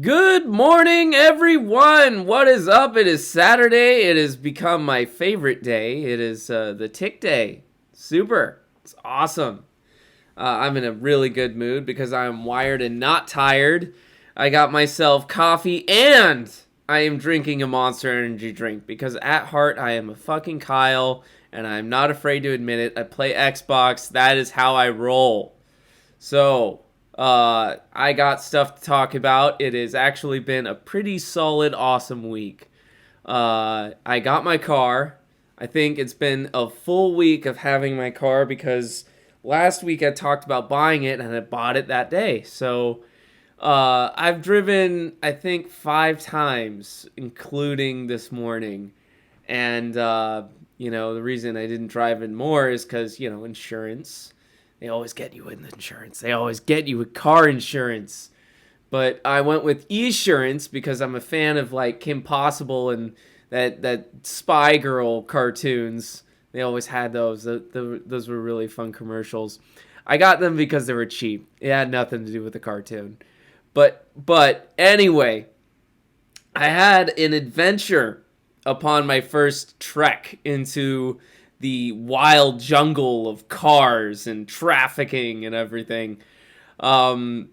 Good morning, everyone. What is up? It is Saturday. It has become my favorite day. It is the Tick Day. Super. It's awesome. I'm in a really good mood because I'm wired and not tired. I got myself coffee and I am drinking a Monster Energy drink because at heart I am a fucking Kyle and I'm not afraid to admit it. I play Xbox. That is how I roll. So, I got stuff to talk about. It has actually been a pretty solid, awesome week. I got my car. I think it's been a full week of having my car because last week I talked about buying it and I bought it that day. So, I've driven, I think, 5 times, including this morning. And, the reason I didn't drive it more is because, insurance. They always get you with insurance. They always get you with car insurance. But I went with Esurance because I'm a fan of like Kim Possible and that Spy Girl cartoons. They always had those. Those were really fun commercials. I got them because they were cheap. It had nothing to do with the cartoon. But anyway, I had an adventure upon my first trek into the wild jungle of cars and trafficking and everything. This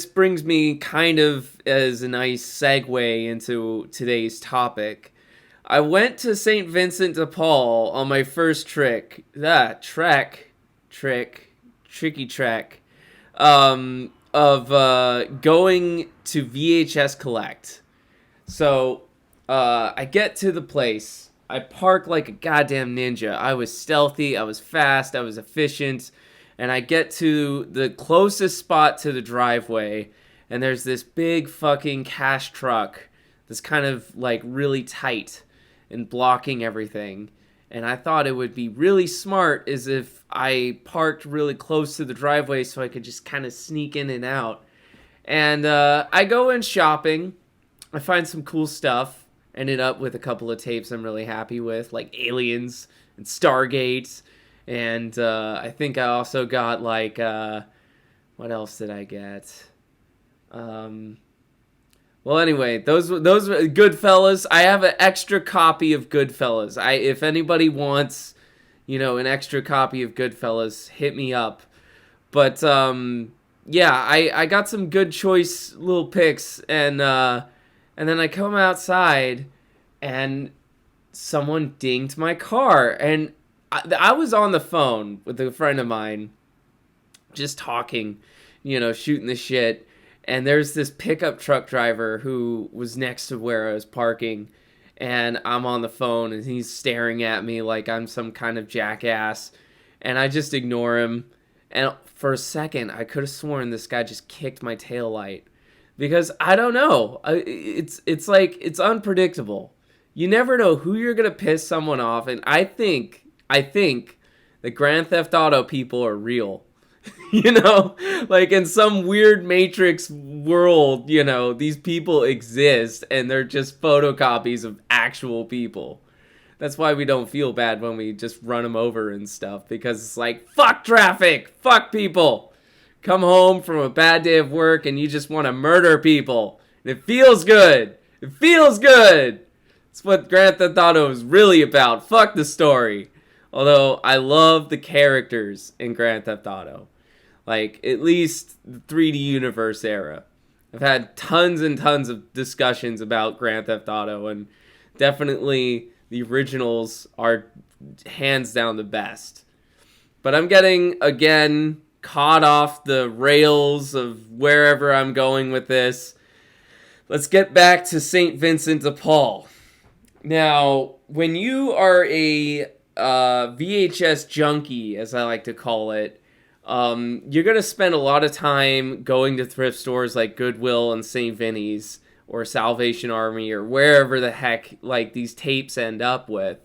brings me kind of as a nice segue into today's topic. I went to St. Vincent de Paul on my first tricky trek, of going to VHS Collect. So, I get to the place. I park like a goddamn ninja. I was stealthy, I was fast, I was efficient, and I get to the closest spot to the driveway, and there's this big fucking cash truck that's kind of like really tight and blocking everything. And I thought it would be really smart as if I parked really close to the driveway so I could just kind of sneak in and out. And I go in shopping. I find some cool stuff. Ended up with a couple of tapes I'm really happy with, like Aliens and Stargate. And I think I also got like, what else did I get? Well, anyway, those were Goodfellas. I have an extra copy of Goodfellas. If anybody wants, an extra copy of Goodfellas, hit me up. But I got some good choice little picks, and then I come outside, and someone dinged my car. And I was on the phone with a friend of mine, just talking, shooting the shit. And there's this pickup truck driver who was next to where I was parking. And I'm on the phone, and he's staring at me like I'm some kind of jackass. And I just ignore him. And for a second, I could have sworn this guy just kicked my taillight. Because I don't know. It's like, it's unpredictable. You never know who you're going to piss someone off. And I think the Grand Theft Auto people are real. Like in some weird Matrix world, these people exist and they're just photocopies of actual people. That's why we don't feel bad when we just run them over and stuff. Because it's like, fuck traffic, fuck people. Come home from a bad day of work and you just want to murder people. And it feels good. It feels good. It's what Grand Theft Auto is really about. Fuck the story. Although I love the characters in Grand Theft Auto. Like, at least the 3D universe era. I've had tons and tons of discussions about Grand Theft Auto, and definitely the originals are hands down the best. But I'm getting, again, caught off the rails of wherever I'm going with this. Let's get back to St. Vincent de Paul. Now, when you are a VHS junkie, as I like to call it, you're going to spend a lot of time going to thrift stores like Goodwill and St. Vinny's or Salvation Army or wherever the heck like these tapes end up with.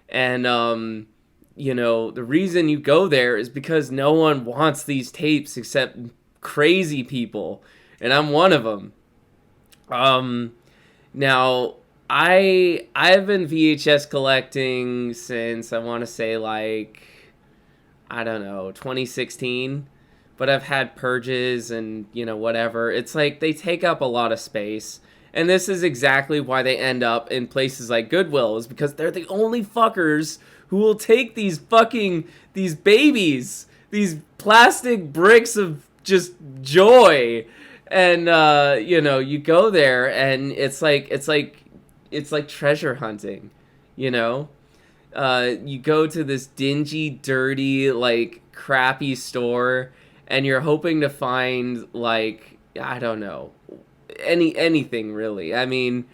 And, the reason you go there is because no one wants these tapes except crazy people. And I'm one of them. Now, I've been VHS collecting since I want to say like, I don't know, 2016. but I've had purges and, whatever. It's like they take up a lot of space. And this is exactly why they end up in places like Goodwill, is because they're the only fuckers who will take these babies, these plastic bricks of just joy. And, you go there and it's like treasure hunting, you know? You go to this dingy, dirty, like, crappy store, and you're hoping to find, like, I don't know, anything really. I mean,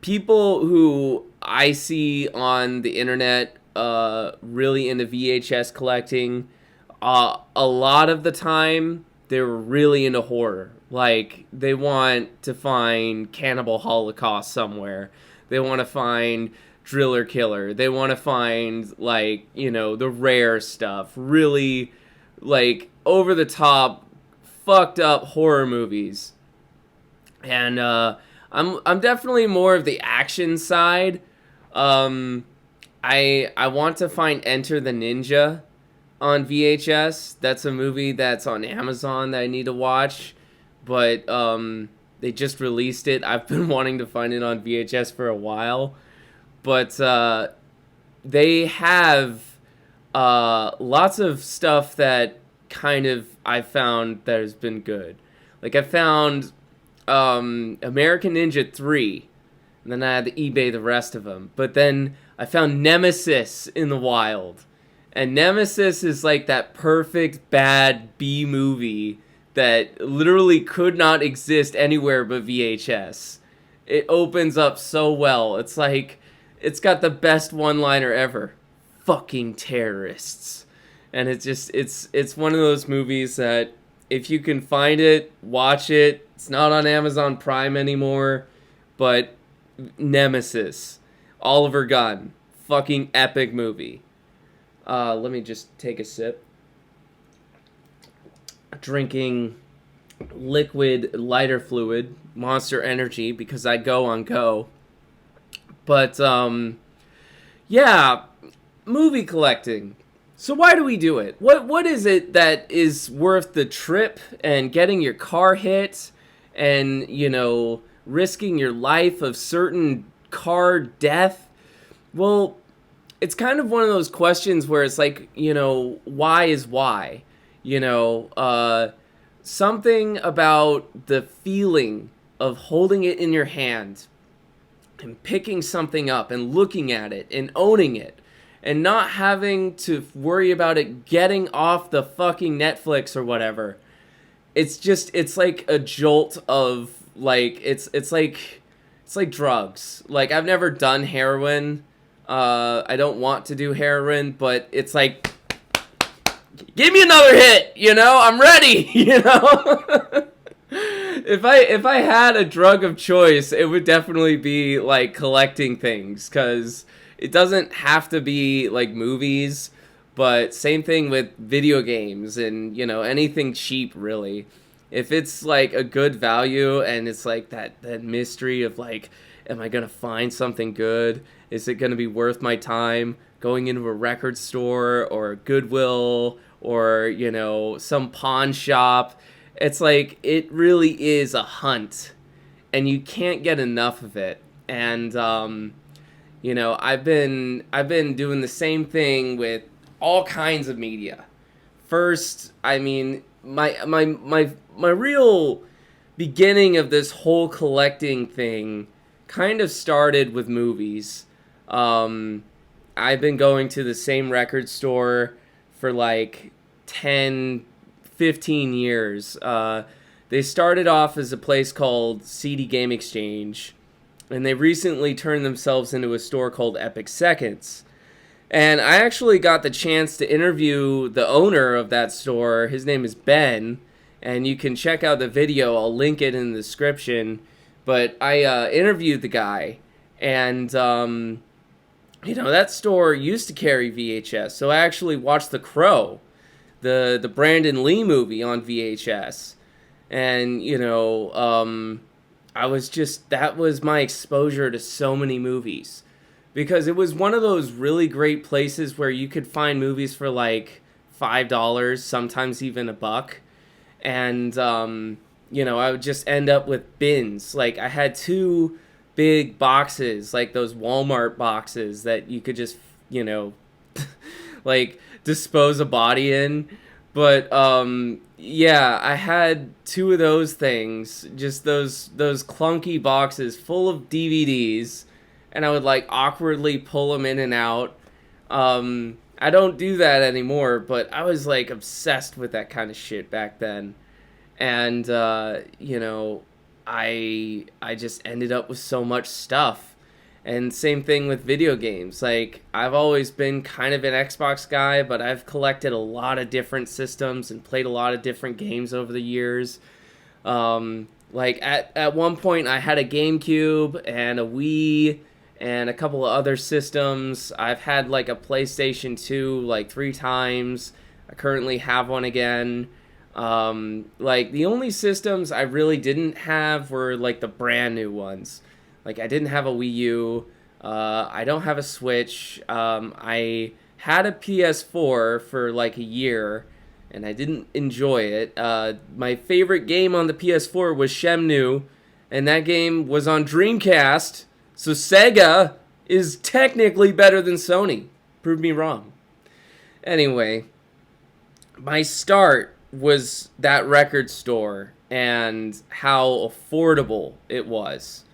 people who I see on the internet, really into VHS collecting, a lot of the time they're really into horror. Like, they want to find Cannibal Holocaust somewhere. They want to find Driller Killer. They want to find, like, the rare stuff. Really, like, over the top, fucked up horror movies. And I'm definitely more of the action side. I want to find Enter the Ninja on VHS. That's a movie that's on Amazon that I need to watch, but they just released it. I've been wanting to find it on VHS for a while, but they have lots of stuff that kind of I found that has been good. Like, I found American Ninja 3, and then I had to eBay the rest of them. But then I found Nemesis in the wild. And Nemesis is like that perfect bad B movie that literally could not exist anywhere but VHS. It opens up so well. It's like, it's got the best one-liner ever. Fucking terrorists. And it's one of those movies that if you can find it, watch it. It's not on Amazon Prime anymore, but Nemesis, Oliver Gunn, fucking epic movie. Let me just take a sip. Drinking liquid lighter fluid, Monster Energy, because I go on go. But, yeah, movie collecting. So why do we do it? What is it that is worth the trip and getting your car hit and, risking your life of certain car death? Well, it's kind of one of those questions where it's like, why is why? Something about the feeling of holding it in your hand and picking something up and looking at it and owning it and not having to worry about it getting off the fucking Netflix or whatever. It's like a jolt of, like, it's like drugs. Like, I've never done heroin. I don't want to do heroin, but it's like, give me another hit, I'm ready, If I had a drug of choice, it would definitely be, like, collecting things, because it doesn't have to be, like, movies, but same thing with video games and, anything cheap, really. If it's, like, a good value and it's, like, that mystery of, like, am I going to find something good? Is it going to be worth my time going into a record store or Goodwill or, some pawn shop? It's like, it really is a hunt, and you can't get enough of it. And, I've been doing the same thing with all kinds of media. First, I mean, my real beginning of this whole collecting thing kind of started with movies. I've been going to the same record store for like 10, 15 years. They started off as a place called CD Game Exchange, and they recently turned themselves into a store called Epic Seconds. And I actually got the chance to interview the owner of that store. His name is Ben, and you can check out the video. I'll link it in the description. But I interviewed the guy, and, that store used to carry VHS. So I actually watched The Crow, the Brandon Lee movie, on VHS. And, that was my exposure to so many movies. Because it was one of those really great places where you could find movies for like $5, sometimes even $1. And, I would just end up with bins. Like, I had 2 big boxes, like those Walmart boxes that you could just, like, dispose a body in. But, yeah, I had 2 of those things, just those clunky boxes full of DVDs, and I would, like, awkwardly pull them in and out. I don't do that anymore, but I was, like, obsessed with that kind of shit back then. And, I just ended up with so much stuff. And same thing with video games. Like, I've always been kind of an Xbox guy, but I've collected a lot of different systems and played a lot of different games over the years. Like, at one point, I had a GameCube and a Wii and a couple of other systems. I've had, like, a PlayStation 2, like, 3 times. I currently have one again. Like, the only systems I really didn't have were, like, the brand new ones. Like, I didn't have a Wii U. I don't have a Switch. I had a PS4 for, like, a year, and I didn't enjoy it. My favorite game on the PS4 was Shenmue, and that game was on Dreamcast, so Sega is technically better than Sony. Prove me wrong. Anyway, my start was that record store and how affordable it was.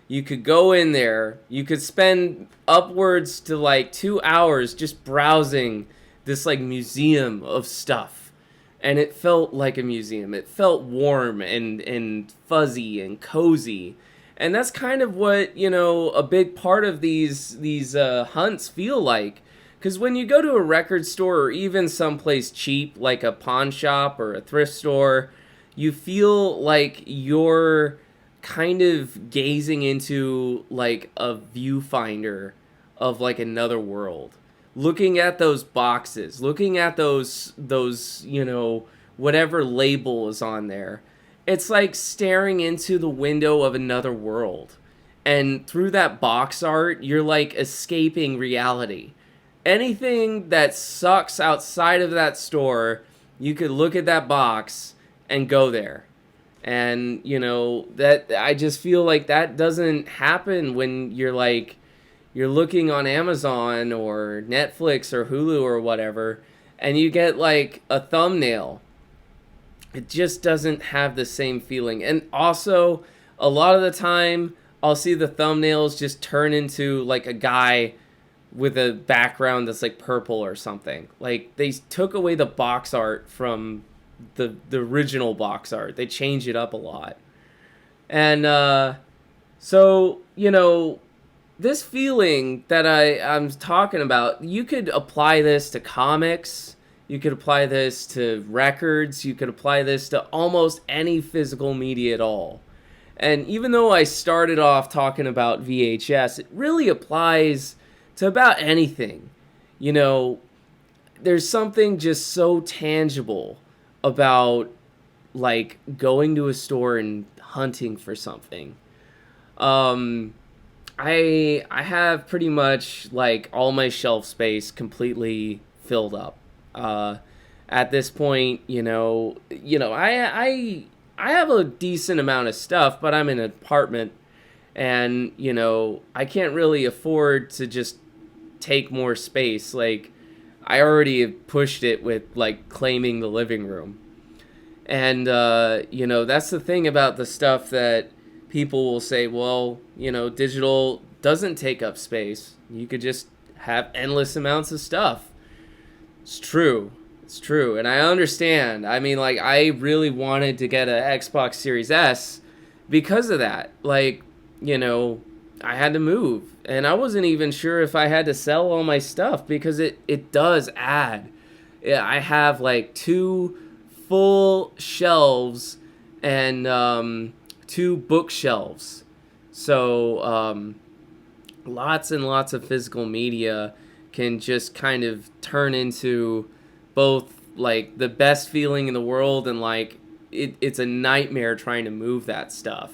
You could go in there, you could spend upwards to like 2 hours just browsing this like museum of stuff. And it felt like a museum. It felt warm and fuzzy and cozy. And that's kind of what, a big part of these hunts feel like. Because when you go to a record store or even someplace cheap like a pawn shop or a thrift store, you feel like you're kind of gazing into like a viewfinder of like another world. Looking at those boxes, looking at those whatever label is on there. It's like staring into the window of another world. And through that box art, you're like escaping reality. Anything that sucks outside of that store, you could look at that box and go there. And, that I just feel like that doesn't happen when you're looking on Amazon or Netflix or Hulu or whatever, and you get like a thumbnail. It just doesn't have the same feeling. And also, a lot of the time, I'll see the thumbnails just turn into like a guy with a background that's like purple or something. Like, they took away the box art from the original box art. They change it up a lot. And so, this feeling that I'm talking about, you could apply this to comics, you could apply this to records, you could apply this to almost any physical media at all. And even though I started off talking about VHS, it really applies to about anything. There's something just so tangible about like going to a store and hunting for something. I have pretty much like all my shelf space completely filled up. At this point, I have a decent amount of stuff, but I'm in an apartment, and I can't really afford to just take more space. Like, I already have pushed it with like claiming the living room. And that's the thing about the stuff that people will say, well, digital doesn't take up space. You could just have endless amounts of stuff. It's true. And I understand. I mean, like, I really wanted to get an Xbox Series S because of that. Like, I had to move. And I wasn't even sure if I had to sell all my stuff because it does add. I have like 2 full shelves and 2 bookshelves. So lots and lots of physical media can just kind of turn into both like the best feeling in the world and like it's a nightmare trying to move that stuff.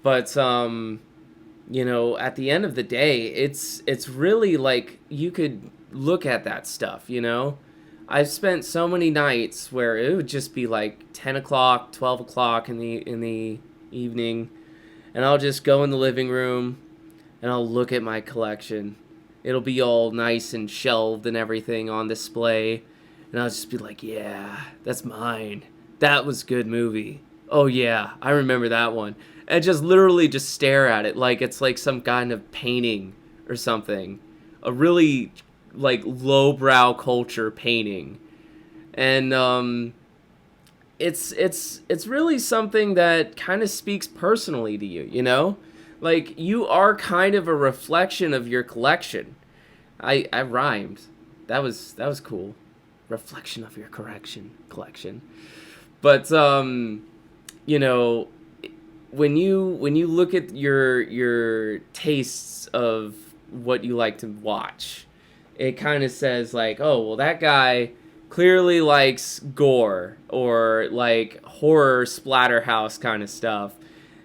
But at the end of the day, it's really like you could look at that stuff, I've spent so many nights where it would just be like 10 o'clock, 12 o'clock in the evening, and I'll just go in the living room and I'll look at my collection. It'll be all nice and shelved and everything on display, and I'll just be like, yeah, that's mine. That was a good movie. Oh yeah, I remember that one. And just literally just stare at it like it's like some kind of painting or something. A really like lowbrow culture painting. And it's really something that kind of speaks personally to you, you know? Like you are kind of a reflection of your collection. I rhymed. That was cool. Reflection of your collection. But you know, when you look at your tastes of what you like to watch, it kind of says like, oh, well, that guy clearly likes gore or like horror splatterhouse kind of stuff.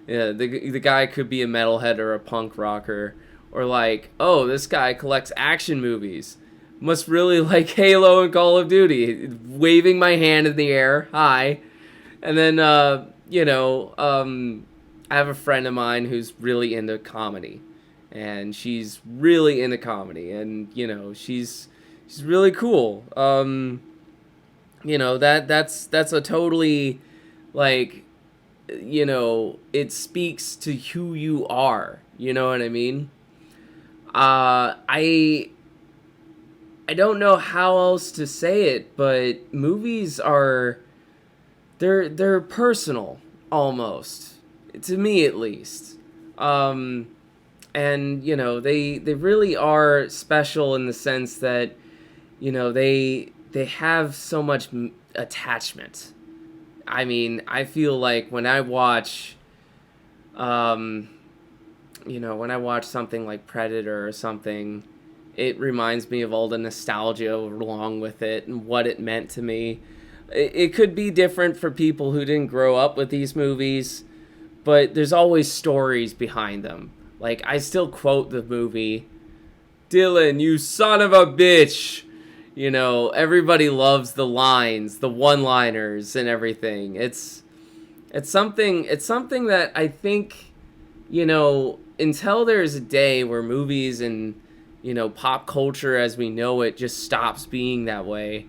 Yeah, the guy could be a metalhead or a punk rocker, or like, oh, this guy collects action movies. Must really like Halo and Call of Duty. Waving my hand in the air, hi. And then I have a friend of mine who's really into comedy, and she's really into comedy, and she's really cool. That's a totally like, it speaks to who you are. You know what I mean? I don't know how else to say it, but movies are they're personal almost, to me at least. And they really are special in the sense that they have so much attachment. I mean, I feel like when I watch something like Predator or something, it reminds me of all the nostalgia along with it and what it meant to me. It could be different for people who didn't grow up with these movies, but there's always stories behind them. Like, I still quote the movie, Dylan, you son of a bitch! Everybody loves the lines, the one-liners and everything. It's something that I think, until there's a day where movies and, pop culture as we know it just stops being that way,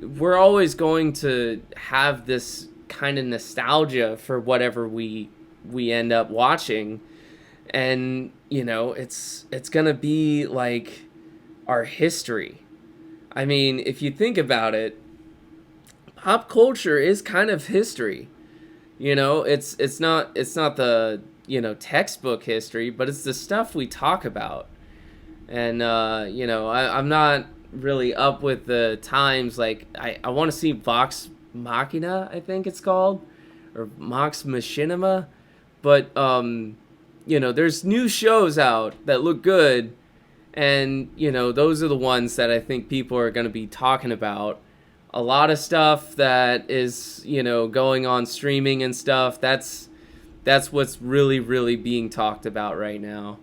we're always going to have this kind of nostalgia for whatever we end up watching. And, it's going to be like our history. I mean, if you think about it, pop culture is kind of history. It's not the, textbook history, but it's the stuff we talk about. And, I'm not really up with the times. Like, I want to see Vox Machina, I think it's called, or Vox Machinima. But, there's new shows out that look good. And, those are the ones that I think people are going to be talking about. A lot of stuff that is, going on streaming and stuff, that's what's really, really being talked about right now.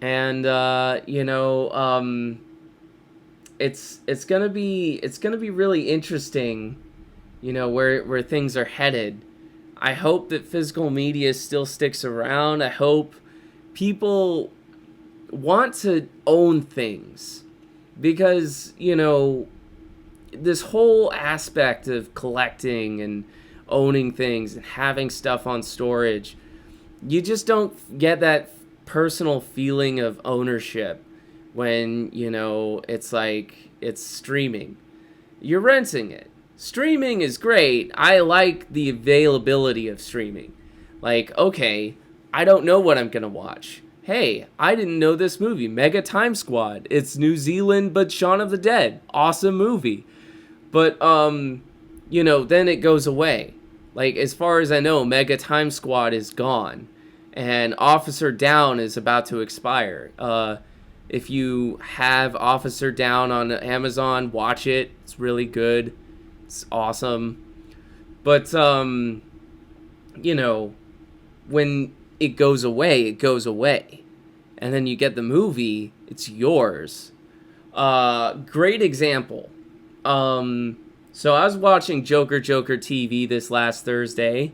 And, it's gonna be really interesting, where things are headed. I hope that physical media still sticks around. I hope people want to own things, because this whole aspect of collecting and owning things and having stuff on storage, you just don't get that personal feeling of ownership when it's like it's streaming. You're renting it. Streaming is great. I like the availability of streaming. Like, okay, I don't know what I'm gonna watch. Hey, I didn't know this movie, Mega Time Squad. It's New Zealand, but Shaun of the Dead. Awesome movie. But, then it goes away. Like, as far as I know, Mega Time Squad is gone. And Officer Down is about to expire. If you have Officer Down on Amazon, watch it. It's really good. It's awesome. But, when it goes away, it goes away. And then you get the movie, it's yours. Great example. So I was watching Joker TV this last Thursday,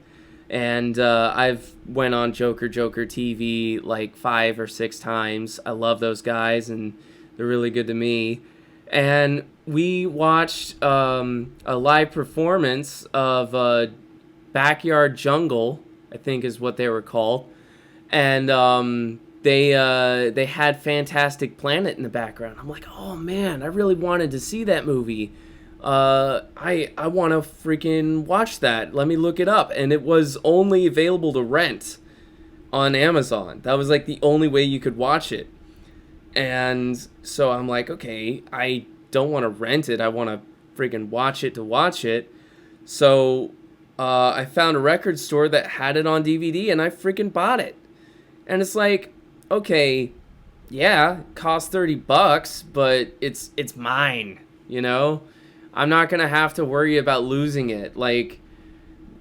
and I've went on Joker TV like 5 or 6 times. I love those guys, and they're really good to me. And we watched a live performance of Backyard Jungle, I think is what they were called, and they had Fantastic Planet in the background. I'm like, oh man, I really wanted to see that movie. I want to freaking watch that. Let me look it up. And it was only available to rent on Amazon. That was like the only way you could watch it. And so I'm like, okay, I don't want to rent it. I want to freaking watch it to watch it. So I found a record store that had it on DVD, and I freaking bought it. And it's like, okay, yeah, it cost $30, but it's mine, you know? I'm not going to have to worry about losing it. Like,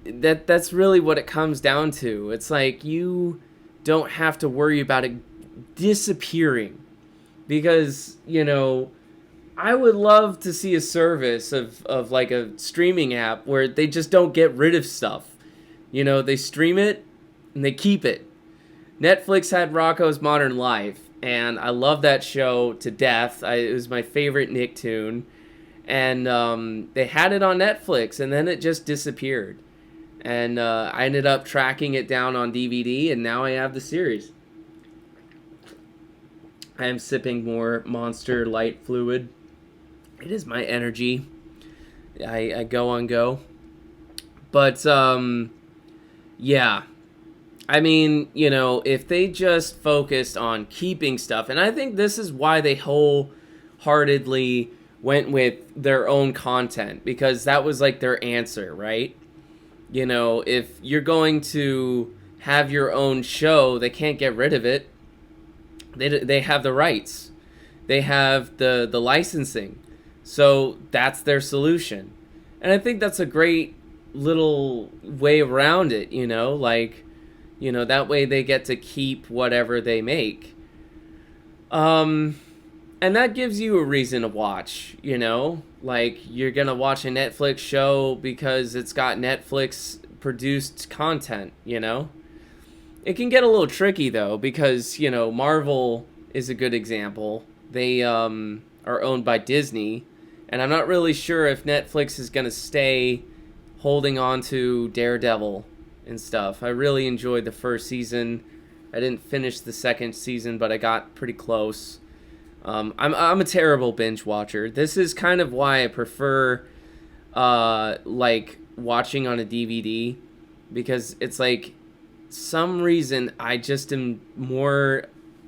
that's really what it comes down to. It's like you don't have to worry about it disappearing. Because, you know, I would love to see a service of like a streaming app where they just don't get rid of stuff. You know, they stream it and they keep it. Netflix had Rocko's Modern Life, and I love that show to death. It was my favorite Nicktoon. And they had it on Netflix, and then it just disappeared. And I ended up tracking it down on DVD, and now I have the series. I am sipping more Monster Light fluid. It is my energy. I go on go. But, yeah. I mean, you know, if they just focused on keeping stuff, and I think this is why they wholeheartedly went with their own content, because that was like their answer, right? You know, if you're going to have your own show, they can't get rid of it. They have the rights. They have the licensing. So that's their solution. And I think that's a great little way around it, you know? Like, you know, that way they get to keep whatever they make. And that gives you a reason to watch, you know? Like, you're going to watch a Netflix show because it's got Netflix-produced content, you know? It can get a little tricky, though, because, you know, Marvel is a good example. They are owned by Disney, and I'm not really sure if Netflix is going to stay holding on to Daredevil and stuff. I really enjoyed the first season. I didn't finish the second season, but I got pretty close. I'm a terrible binge watcher. This is kind of why I prefer like watching on a DVD, because it's like some reason I just am more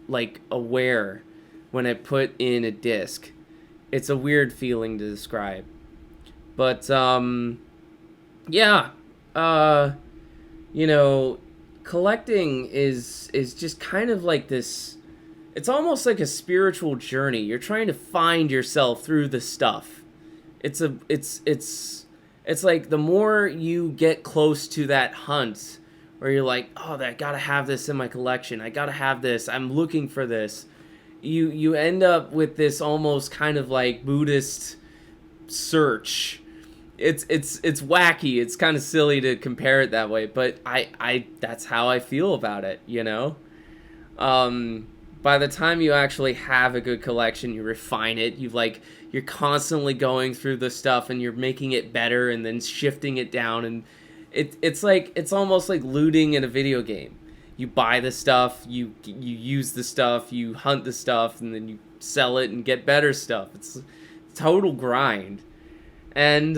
like aware when I put in a disc. It's a weird feeling to describe. But yeah, you know, collecting is just kind of like this. It's almost like a spiritual journey. You're trying to find yourself through the stuff. It's like the more you get close to that hunt, where you're like, oh, I gotta have this in my collection. I gotta have this. I'm looking for this. You end up with this almost kind of like Buddhist search. It's wacky. It's kind of silly to compare it that way, but I that's how I feel about it, you know? By the time you actually have a good collection, you refine it. You're constantly going through the stuff and you're making it better and then shifting it down, and it's almost like looting in a video game. You buy the stuff, you use the stuff, you hunt the stuff, and then you sell it and get better stuff. It's a total grind. And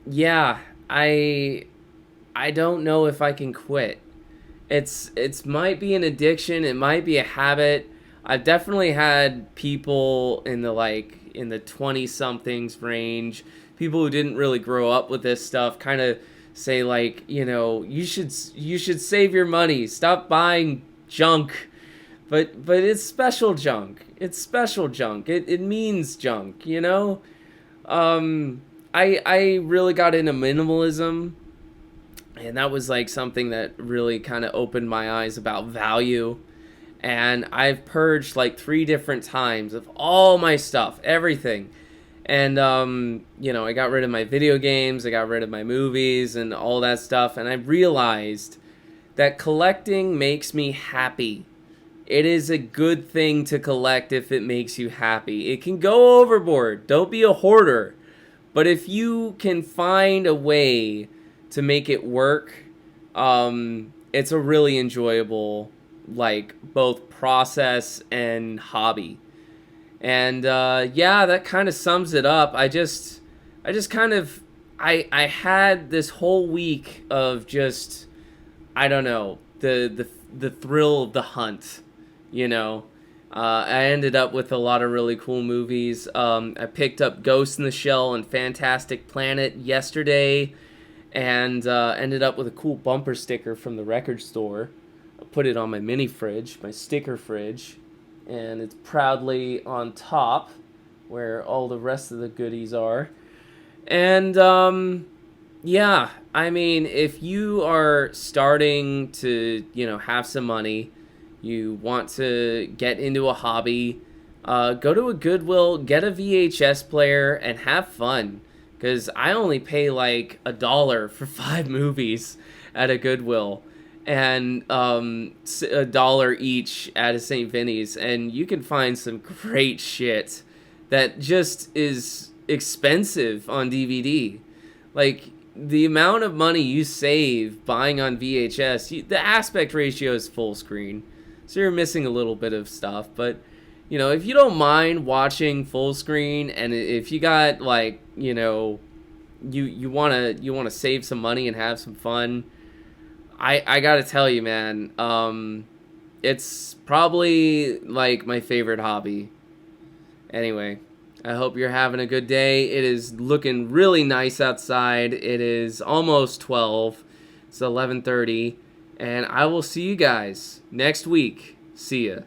yeah, I don't know if I can quit. It's might be an addiction, it might be a habit. I've definitely had people in the 20-somethings range, people who didn't really grow up with this stuff, kind of say like, you know, you should save your money, stop buying junk. But it's special junk. It's special junk. It means junk, you know? I really got into minimalism. And that was like something that really kind of opened my eyes about value. And I've purged like 3 different times of all my stuff, everything. And, I got rid of my video games, I got rid of my movies and all that stuff. And I realized that collecting makes me happy. It is a good thing to collect if it makes you happy. It can go overboard. Don't be a hoarder. But if you can find a way to make it work, it's a really enjoyable, both process and hobby. And that kind of sums it up. I had this whole week of just, I don't know, the thrill of the hunt, you know. I ended up with a lot of really cool movies. I picked up Ghost in the Shell and Fantastic Planet yesterday, and ended up with a cool bumper sticker from the record store. I put it on my mini fridge, my sticker fridge, and it's proudly on top where all the rest of the goodies are. And I mean, if you are starting to, have some money, you want to get into a hobby, go to a Goodwill, get a VHS player, and have fun. Because I only pay like $1 for 5 movies at a Goodwill, and $1 each at a St. Vinny's, and you can find some great shit that just is expensive on DVD. Like, the amount of money you save buying on VHS, the aspect ratio is full screen, so you're missing a little bit of stuff. But if you don't mind watching full screen, and if you got you want to save some money and have some fun, I gotta tell you, man, it's probably like my favorite hobby. Anyway, I hope you're having a good day. It is looking really nice outside. It is almost 12. It's 11:30. And I will see you guys next week. See ya.